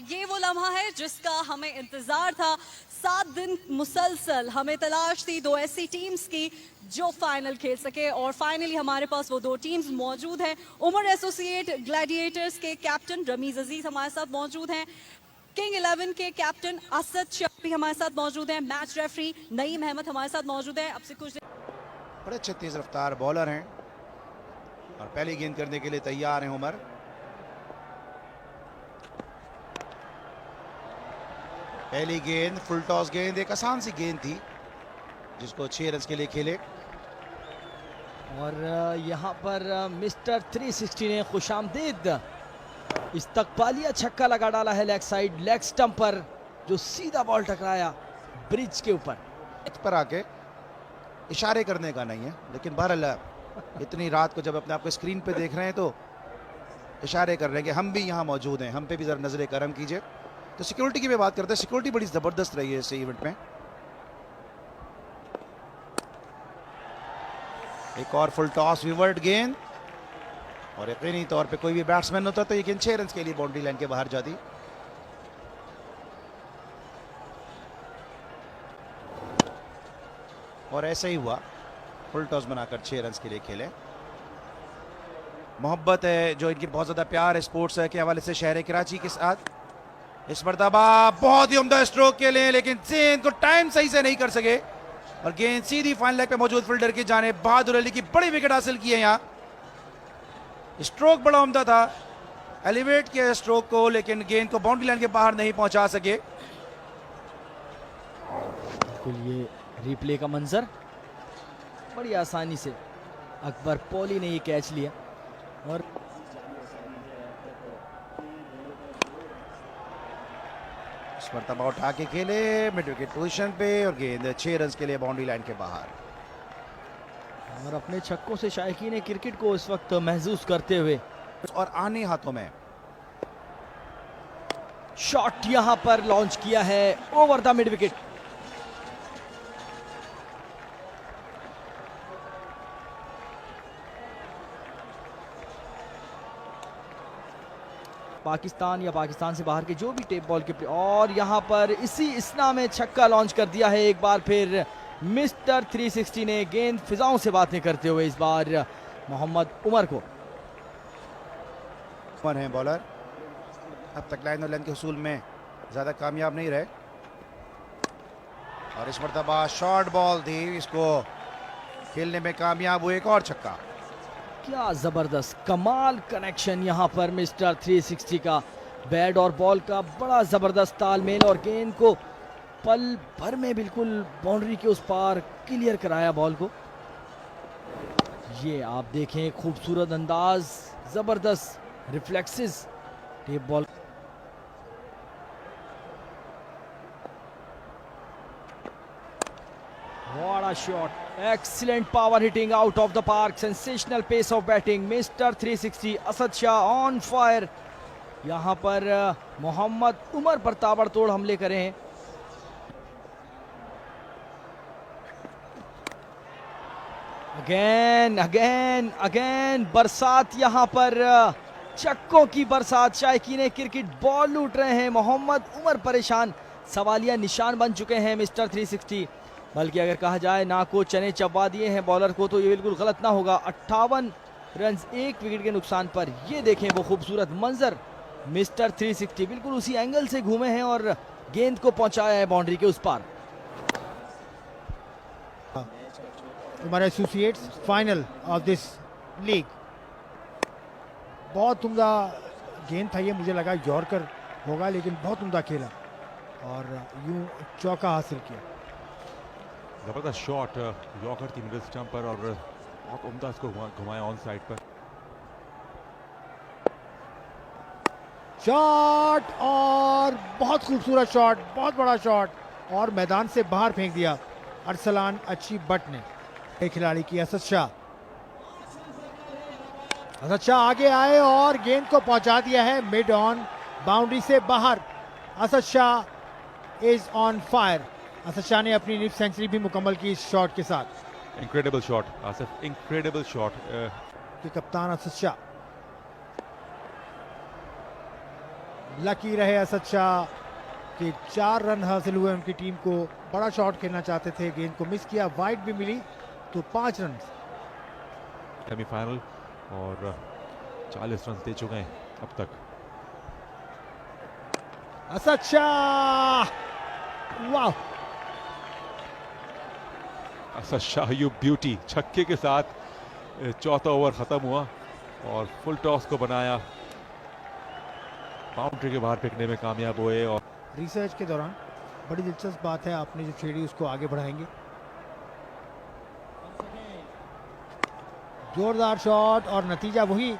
ये वो लम्हा है जिसका हमें इंतजार था। 7 दिन मुसलसल हमें तलाश थी दो ऐसी टीम्स की जो फाइनल खेल सके, और फाइनली हमारे पास वो दो टीम्स मौजूद हैं। उमर एसोसिएट ग्लैडिएटर्स के कैप्टन रमीज अजीज हमारे साथ मौजूद हैं। किंग 11 के कैप्टन असद शाह भी हमारे साथ मौजूद हैं। मैच रेफरी नईम अहमद हमारे साथ मौजूद हैं। अब से कुछ बड़े अच्छे तेज रफ्तार बॉलर हैं और पहली गेंद करने के लिए तैयार हैं उमर। पहली गेंद फुल टॉस गेंद, एक आसान सी गेंद थी जिसको 6 रन के लिए खेले। और यहाँ पर मिस्टर 360 ने खुशामदीद इस्तकबालिया छक्का लगा डाला है लेग साइड, लेग स्टंप पर, जो सीधा बॉल टकराया ब्रिज के ऊपर। इस पर आके इशारे करने का नहीं है, लेकिन बहरहाल इतनी रात को जब अपने आप को स्क्रीन पे देख रहे हैं तो इशारे कर रहे हैं कि हम भी यहाँ मौजूद हैं, हम पे भी जरा नजर करम कीजिए। तो सिक्योरिटी की भी बात करते हैं, सिक्योरिटी बड़ी जबरदस्त रही है इस इवेंट में। एक और फुल टॉस विवर्ट गेंद, और यकीनी तौर पे कोई भी बैट्समैन होता तो ये गेंद 6 रन के लिए बाउंड्री लाइन के बाहर जाती। और ऐसा ही हुआ, फुल टॉस बनाकर 6 रन के लिए खेले। मोहब्बत है जो इनकी, बहुत ज्यादा प्यार है स्पोर्ट्स के हवाले से शहर कराची के साथ। इस मरतबा बहुत ही उम्दा स्ट्रोक के लिए, लेकिन गेंद को टाइम सही से नहीं कर सके और गेंद सीधी फाइनल लेग पे मौजूद फील्डर की जानिब बहादुर अली की बड़ी विकेट हासिल की है। यहाँ स्ट्रोक बड़ा उम्दा था, एलिवेट किया स्ट्रोक को, लेकिन गेंद को बाउंड्री लाइन के बाहर नहीं पहुंचा सके। बिल्कुल ये रिप्ले का मंजर, बड़ी आसानी से अकबर पॉली ने ये कैच लिया और इस मरतबा उठा के खेले मिड विकेट पोजीशन पे और गेंद 6 रन के लिए बाउंड्री लाइन के बाहर। और अपने छक्कों से शायकीन क्रिकेट को इस वक्त महसूस करते हुए, और आने हाथों में शॉट यहां पर लॉन्च किया है over the mid wicket. Pakistan या पाकिस्तान से बाहर के जो भी टेप बॉल के, और यहां पर इसी इसना में छक्का लॉन्च कर दिया है एक बार फिर मिस्टर 360 ने, गेंद फिजाओं से बातें करते हुए इस बार मोहम्मद उमर को। उमर हैं बॉलर, अब तक लाइन और लेंथ के हुसूल में ज्यादा कामयाब नहीं रहे, और इस मरतबा शॉर्ट बॉल थी, इसको खेलने में कामयाब हुए। एक और छक्का, क्या जबरदस्त कमाल कनेक्शन यहां पर मिस्टर 360 का, बैट और बॉल का बड़ा जबरदस्त तालमेल, और गेंद को पल भर में बिल्कुल बाउंड्री के उस पार क्लियर कराया बॉल को। ये आप देखें खूबसूरत अंदाज, जबरदस्त reflexes tape ball. What a shot! Excellent power hitting out of the park. Sensational pace of batting. Mr. 360 Asad Shah on fire. यहाँ पर मोहम्मद उमर पर ताबड़तोड़ हमले करे हैं। अगेन बरसात, यहाँ पर चक्कों की बरसात, शायकीन क्रिकेट बॉल लूट रहे हैं। मोहम्मद उमर परेशान, सवालिया निशान बन चुके हैं मिस्टर 360। बल्कि अगर कहा जाए ना को चने चबा दिए हैं बॉलर को, तो ये बिल्कुल गलत ना होगा। 58 रन 1 विकेट के नुकसान पर। ये देखें वो खूबसूरत मंजर, मिस्टर 360 बिल्कुल उसी एंगल से घूमे हैं और गेंद को पहुंचाया है बाउंड्री के उस पार। Umar associates final of this league. बहुत उम्दा गेंद था ये, मुझे लगा यॉर्कर होगा, लेकिन बहुत उम्दा खेला और यूं चौका हासिल किया। जबरदस्त शॉट यॉर्कर थी मिडिल स्टंप पर, और बहुत उम्दा इसको घुमाया ऑन साइड पर। शॉट, और बहुत खूबसूरत शॉट, बहुत बड़ा शॉट, और मैदान से बाहर फेंक दिया अरसलान अच्छी बट ने। एक खिलाड़ी की असद शाह आगे आए और गेंद को पहुंचा दिया है मिड ऑन, बाउंड्री से बाहर। Asad Shah is on fire. Asad Shah ने अपनी निफ सेंचुरी भी मुकम्मल की इस शॉट के साथ। Incredible shot Asif, incredible shot कि कप्तान असद शाह लकी रहे असद शाह कि 4 रन हासिल हुए उनकी टीम को। बड़ा शॉट खेलना चाहते थे, गेंद को मिस किया, वाइड भी मिली तो 5 रन। सेमीफाइनल और 40 रन दे चुके हैं अब तक। असद शाह, वाह! असद शाह यू ब्यूटी, छक्के के साथ चौथा ओवर खत्म हुआ और फुल टॉस को बनाया, बाउंड्री के बाहर फेंकने में कामयाब हुए। और रिसर्च के दौरान बड़ी दिलचस्प बात है, आपने जो छेड़ी उसको आगे बढ़ाएंगे। जोरदार शॉट और नतीजा वही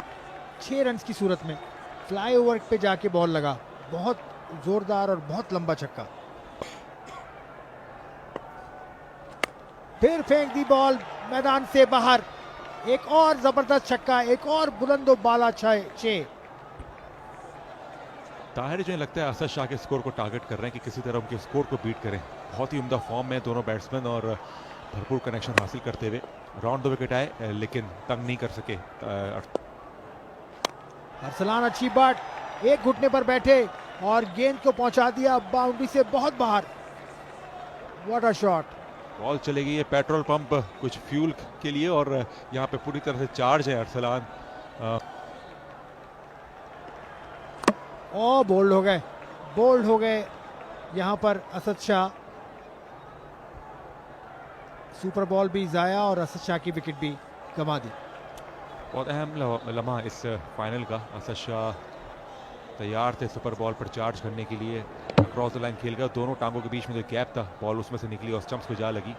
6 रन की सूरत में। फ्लाईओवर पे जाके बॉल लगा, बहुत जोरदार और बहुत लंबा छक्का। फिर फेंक दी बॉल मैदान से बाहर, एक और जबरदस्त छक्का, एक और बुलंदो बाला 6। ताहिर जो लगता है असद शाह के स्कोर को टारगेट कर रहे हैं कि किसी तरह उनके स्कोर को बीट करें। बहुत ही उम्दा फॉर्म में दोनों बैट्समैन और भरपूर कनेक्शन हासिल करते हुए राउंड द विकेट आए, लेकिन तंग नहीं कर सके। अरसलान अच्छी बाट, एक घुटने पर बैठे और गेंद को पहुंचा दिया बाउंड्री से बहुत बाहर। What a shot! बॉल चलेगी, ये पेट्रोल पंप कुछ फ्यूल के लिए और यहाँ पे पूरी तरह से चार्ज है अरसलान। ओ बोल्ड हो गए यहाँ पर असद शाह। सुपर बॉल भी जाया और असद शाह की विकेट भी गंवा दी। बहुत अहम लम्हा इस फाइनल का। असद शाह तैयार थे सुपर बॉल पर चार्ज करने के लिए, क्रॉस द लाइन खेल गया, दोनों टांगों के बीच में जो गैप था बॉल उसमें से निकली और स्टंप्स को जा लगी।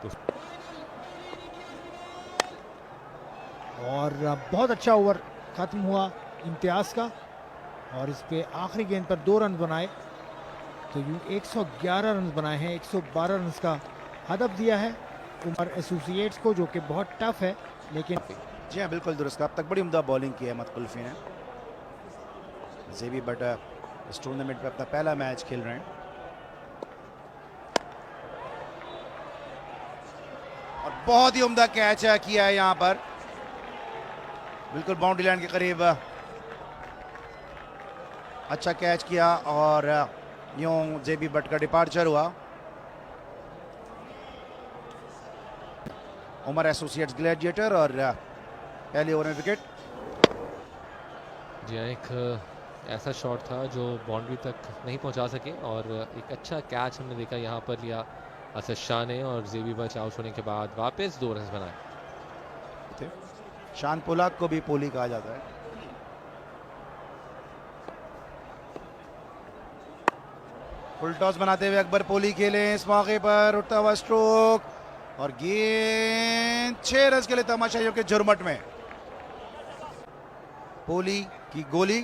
तो और बहुत अच्छा ओवर खत्म हुआ इम्तियाज का और इस पे आखिरी गेंद पर 2 रन बनाए तो यूं 111 रन बनाए हैं। 112 रन का हदफ दिया है उमर एसोसिएट्स को, जो कि बहुत टफ है। लेकिन जी हाँ, बिल्कुल दुरुस्त। अब तक बड़ी उम्दा बॉलिंग की है मतकुल्फी ने। जेबी बट इस टूर्नामेंट में अपना पहला मैच खेल रहे हैं और बहुत ही उम्दा कैच किया है यहाँ पर, बिल्कुल बाउंड्री लाइन के करीब अच्छा कैच किया और यूं जेबी बट का डिपार्चर हुआ। उमर एसोसिएट्स ग्लैडिएटर और पहले ओवर में विकेट। जी हाँ, एक ऐसा शॉट था जो बाउंड्री तक नहीं पहुंचा सके और एक अच्छा कैच हमने देखा यहाँ पर लिया असद शाह ने और जेबी बच आउट होने के बाद वापस 2 रन बनाए। शान पोलाक को भी पोली कहा जाता है। फुल टॉस बनाते हुए अकबर पोली खेले इस मौके पर, उठता हुआ स्ट्रोक और गेंद 6 रन के लिए तमाशाइयों के जुर्मट में। पोली की गोली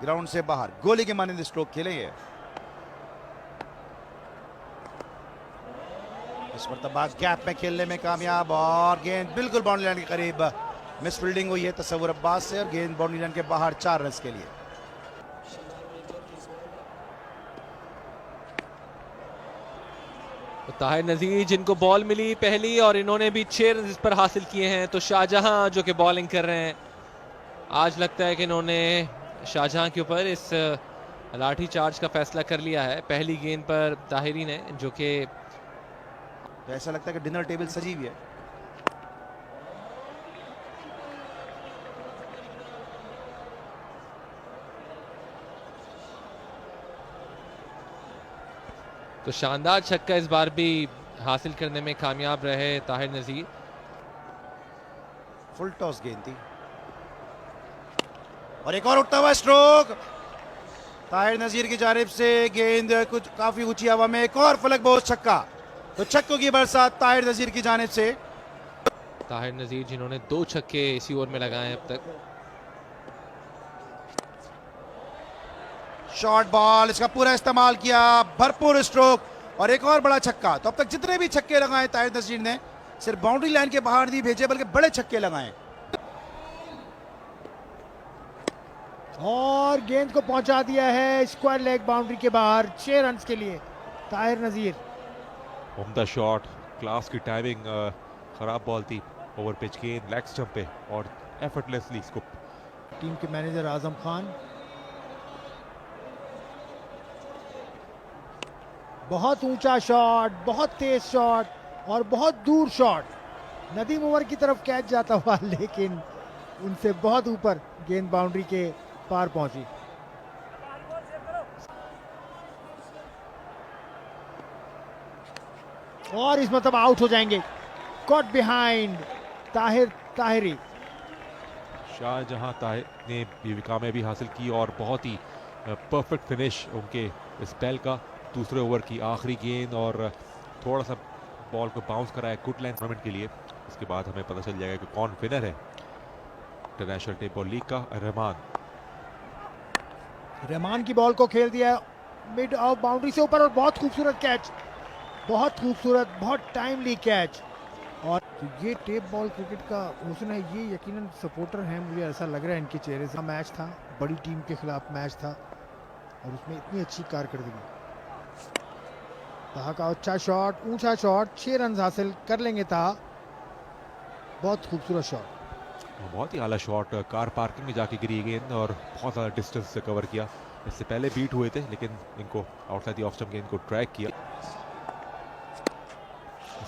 ग्राउंड से बाहर, गोली के मानिंद स्ट्रोक खेलेंगे। इस मरतबा गैप में खेलने में कामयाब और गेंद बिल्कुल बाउंड्री लाइन के करीब मिस फील्डिंग हुई है तस्वुर अब्बास से और गेंद बाउंड्री लाइन के बाहर 4 रन के लिए। तो ताहिर नजीर जिनको बॉल मिली पहली और इन्होंने भी 6 रन इस पर हासिल किए हैं। तो शाहजहां जो कि बॉलिंग कर रहे हैं, आज लगता है कि इन्होंने शाहजहां के ऊपर इस लाठी चार्ज का फैसला कर लिया है। पहली गेंद पर ताहिरी ने, जो कि तो ऐसा लगता है कि डिनर टेबल सजी हुई है। तो शानदार छक्का इस बार भी हासिल करने में कामयाब रहे ताहिर नजीर। फुल टॉस गेंद थी और एक और उठता हुआ स्ट्रोक ताहिर नजीर की जानिब से। गेंद कुछ काफी ऊंची हवा में, एक और फलक बहुत छक्का। तो छक्कों की बरसात ताहिर नजीर की जानिब से। ताहिर नजीर जिन्होंने 2 छक्के इसी ओवर में लगाए हैं अब तक। शॉर्ट बॉल, इसका पूरा इस्तेमाल किया, भरपूर स्ट्रोक और एक और बड़ा छक्का। तो अब तक जितने भी छक्के लगाए ताहिर नजीर ने सिर्फ बाउंड्री लाइन के बाहर नहीं भेजे बल्कि बड़े छक्के लगाए और गेंद को पहुंचा दिया है स्क्वायर लेग बाउंड्री के बाहर 6 रन के लिए ताहिर नजीर। उम्दा शॉट, क्लास की टाइमिंग, खराब बॉल थी, ओवर पिच गेंद लेग स्टंप पे और एफर्टलेसली इसको। टीम के मैनेजर आजम खान बहुत ऊंचा शॉट, बहुत तेज शॉट और बहुत दूर शॉट। नदीम उमर की तरफ कैच जाता हुआ, लेकिन उनसे बहुत ऊपर गेंद बाउंड्री के पार पहुंची। और इस मतलब आउट हो जाएंगे। कॉट बिहाइंड ताहिरी। शाहजहां ताहिर ने ये विकेट भी हासिल की और बहुत ही परफेक्ट फिनिश उनके स्पेल का। दूसरे ओवर की आखिरी गेंद और थोड़ा सा बॉल को बाउंस कराया गुड लाइन टूर्नामेंट के लिए। इसके बाद हमें पता चल जाएगा कि कौन विनर है इंटरनेशनल टेप बॉल लीग का। रहमान की बॉल को खेल दिया मिड ऑफ बाउंड्री से ऊपर और बहुत खूबसूरत कैच, बहुत खूबसूरत, बहुत टाइमली कैच। और ये टेप बॉल क्रिकेट का हुस्न है, ये यकीनन सपोर्टर हैं, मुझे ऐसा लग रहा है इनके चेहरे से। मैच था, बड़ी टीम के खिलाफ मैच था और उसमें इतनी अच्छी कारकर्दगी। ताहा का अच्छा शॉट, ऊंचा शॉट, 6 रन हासिल कर लेंगे ताहा। बहुत खूबसूरत शॉट, बहुत ही आला शॉट। कार पार्किंग में जाके गिरी गेंद और बहुत ज़्यादा डिस्टेंस से कवर किया। इससे पहले बीट हुए थे लेकिन इनको आउटसाइड द ऑफ स्टंप गेंद को ट्रैक किया।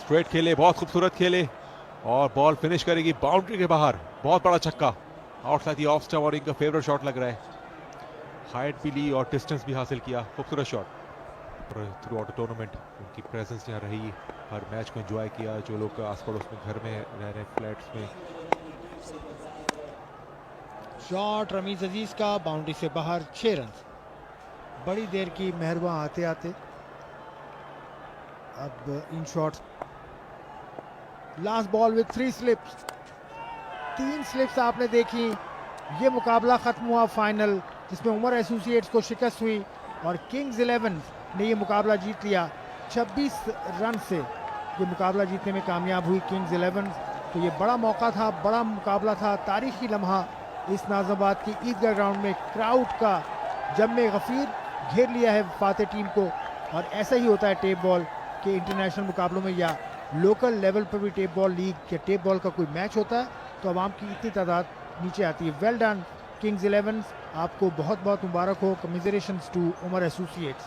स्ट्रेट खेले, बहुत खूबसूरत खेले और बॉल फिनिश करेगी बाउंड्री के बाहर। बहुत बड़ा छक्का आउटसाइड द ऑफ स्टंप और इनका फेवरेट शॉट लग रहा है। हाइट भी ली और डिस्टेंस भी हासिल किया। खूबसूरत shot. Through out the tournament उनकी प्रेजेंस यहाँ रही, हर मैच को एंजॉय किया। जो लोग आस पड़ोस में घर में रह रहे फ्लैट्स में। शॉट रमीज अजीज का बाउंड्री से बाहर, 6 रन। बड़ी देर की मेहरबा आते आते अब इन shots. Last ball with 3 slips, 3 slips आपने देखी। ये मुकाबला खत्म हुआ फाइनल, जिसमें उमर एसोसिएट्स को शिकस्त हुई और किंग्स 11 ने ये मुकाबला जीत लिया। 26 रन से ये मुकाबला जीतने में कामयाब हुई किंग्स 11। तो ये बड़ा मौका था, बड़ा मुकाबला था, तारीखी लम्हा। इस नाज़िमाबाद की ईदगाह ग्राउंड में क्राउड का जम्मे गफीर घेर लिया है फाते टीम को। और ऐसा ही होता है टेप बॉल के इंटरनेशनल मुकाबलों में या लोकल लेवल पर भी। टेप बॉल लीग या टेप बॉल का कोई मैच होता है तो आवाम की इतनी तादाद नीचे आती है। वेल डन किंग्स 11, आपको बहुत बहुत मुबारक हो। कमिजरेशंस टू उमर एसोसिएट्स।